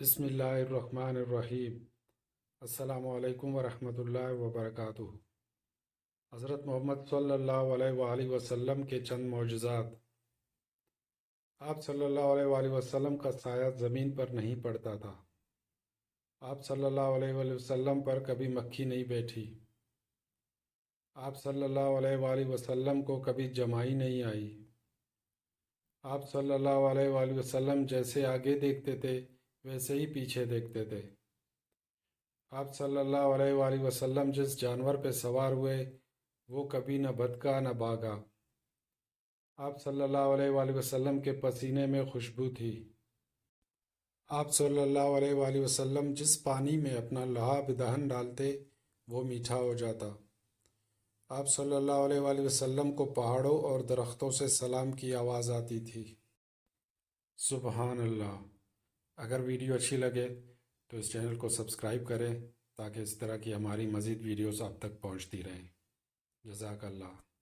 بسم اللہ الرحمن الرحیم۔ السلام علیکم ورحمۃ اللہ وبرکاتہ۔ حضرت محمد صلی اللہ علیہ وآلہ وسلم کے چند معجزات۔ آپ صلی اللہ علیہ وآلہ وسلم کا سایہ زمین پر نہیں پڑتا تھا۔ آپ صلی اللہ علیہ وآلہ وسلم پر کبھی مکھی نہیں بیٹھی۔ آپ صلی اللہ علیہ وآلہ وسلم کو کبھی جمائی نہیں آئی۔ آپ صلی اللہ علیہ وآلہ وسلم جیسے آگے دیکھتے تھے ویسے ہی پیچھے دیکھتے تھے۔ آپ صلی اللہ علیہ وآلہ وسلم جس جانور پہ سوار ہوئے وہ کبھی نہ بھٹکا نہ بھاگا۔ آپ صلی اللہ علیہ وآلہ وسلم کے پسینے میں خوشبو تھی۔ آپ صلی اللہ علیہ وآلہ وسلم جس پانی میں اپنا لعاب دہن ڈالتے وہ میٹھا ہو جاتا۔ آپ صلی اللہ علیہ وآلہ وسلم کو پہاڑوں اور درختوں سے سلام کی آواز آتی تھی۔ سبحان اللہ۔ اگر ویڈیو اچھی لگے تو اس چینل کو سبسکرائب کریں تاکہ اس طرح کی ہماری مزید ویڈیوز آپ تک پہنچتی رہیں۔ جزاک اللہ۔